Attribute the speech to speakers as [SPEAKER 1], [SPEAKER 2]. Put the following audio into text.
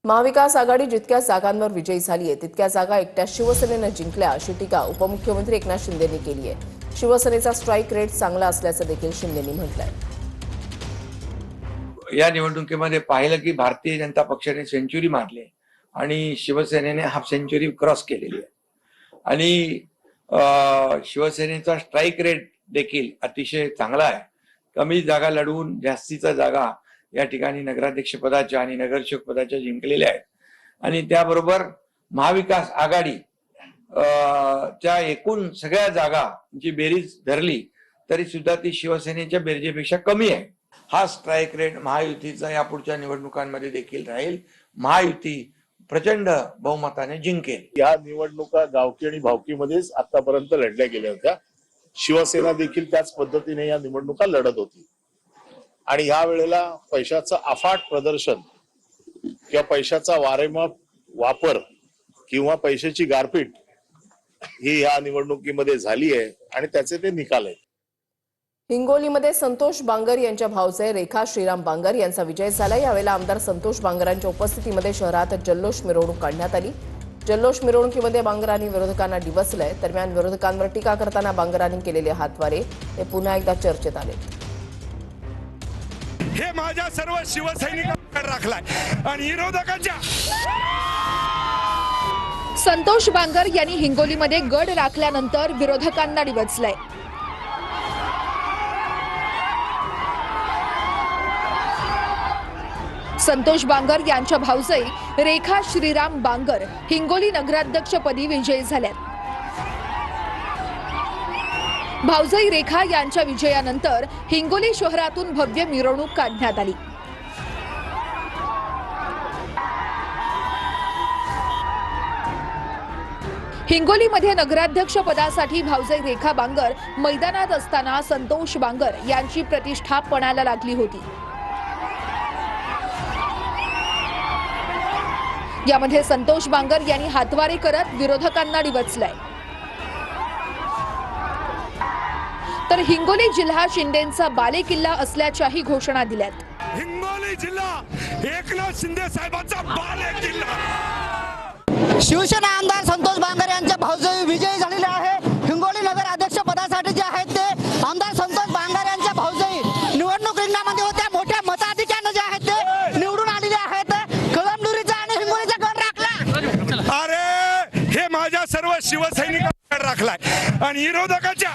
[SPEAKER 1] महाविकास आघाडी जितक्या जागांवर विजयी झाली आहे तितक्या जागा एकट्या शिवसेनेनं जिंकल्या अशी टीका उपमुख्यमंत्री एकनाथ शिंदेंनी केली आहे। शिवसेनेचा स्ट्राईक रेट चांगला असल्याचं देखील शिंदेंनी म्हटलंय।
[SPEAKER 2] या निवडणुकीमध्ये पाहिलं की भारतीय जनता पक्षाने सेंचुरी मारली आणि शिवसेनेने हाफ सेंचुरी क्रॉस केलेली आहे आणि शिवसेनेचा स्ट्राईक रेट देखील अतिशय चांगला आहे। कमी जागा लढवून जास्तीच्या जागा या ठिकाणी नगराध्यक्ष पदाच्या आणि नगरसेवक पदाच्या जिंकलेल्या आहेत आणि त्याबरोबर महाविकास आघाडी च्या एकूण सगळ्या जागांची बेरीज धरली तरी सुद्धा ती शिवसेनेच्या बेरजेपेक्षा कमी आहे। हा स्ट्राईक रेट महायुतीचा या पुढच्या निवडणुकांमध्ये देखील राहील। महायुती प्रचंड बहुमताने जिंकेल।
[SPEAKER 3] या निवडणुका गावकी आणि भावकीमध्येच आतापर्यंत लढल्या गेल्या होत्या। शिवसेना देखील त्याच पद्धतीने या निवडणुका लढत होती आणि या वेळेला पैशाचं अफाट प्रदर्शन किंवा पैशाचा वारेमाप वापर किंवा पैशाची गारपीट ही या निवडणुकीमध्ये झाली आहे आणि त्याचे ते निकाल आहेत।
[SPEAKER 1] हिंगोलीमध्ये संतोष बांगर यांच्या भावजे रेखा श्रीराम बांगर यांचा विजय झाला। यावेळेला आमदार संतोष बांगरांच्या उपस्थितीमध्ये शहरात जल्लोष मिरवणूक काढण्यात आली। जल्लोष मिरवणुकीमध्ये बांगरांनी विरोधकांना डिवचलंय। दरम्यान विरोधकांवर टीका करताना बांगरांनी केलेले हातवारे हे पुन्हा एकदा चर्चेत आले।
[SPEAKER 4] हे माझ्या सर्व शिवसैनिकांकडे राखलाय आणि विरोधकांच्या
[SPEAKER 5] संतोष बांगर यांनी हिंगोलीमध्ये गड राखल्यानंतर विरोधकांना डिवचलंय। संतोष बांगर यांच्या भाऊजाई रेखा श्रीराम बांगर हिंगोली नगराध्यक्षपदी विजयी झाल्यात। भाऊजाई रेखा यांच्या विजयानंतर हिंगोली शहरातून भव्य मिरवणूक काढण्यात आली। हिंगोलीमध्ये नगराध्यक्ष पदासाठी भाऊजाई रेखा बांगर मैदानात असताना संतोष बांगर यांची प्रतिष्ठा पणाला लागली होती। यामध्ये संतोष बांगर यांनी हातवारे करत विरोधकांना डिवचलंय। तर हिंगोली जिल्हा शिंदेंचा बालेकिल्ला असल्याच्याही घोषणा दिल्यात।
[SPEAKER 4] हिंगोली जिल्हा एकनाथ शिंदे साहेबांचा बालेकिल्ला।
[SPEAKER 6] शिवसेना आमदार संतोष बांगर यांच्या भाऊजाई विजयी झालेले आहे। हिंगोली नगर अध्यक्ष पदासाठी जे आहेत ते आमदार संतोष बांगर यांच्या भाऊजाई निवडणूक रिंगणामध्ये होत्या। मोठ्या मताधिक्याने जे आहेत ते निवडून आलेले आहेत। कळमनुरीचा आणि हिंगोलीचा गड राखला।
[SPEAKER 4] अरे हे माझ्या सर्व शिवसैनिकांकडे राखलाय आणि विरोधकांच्या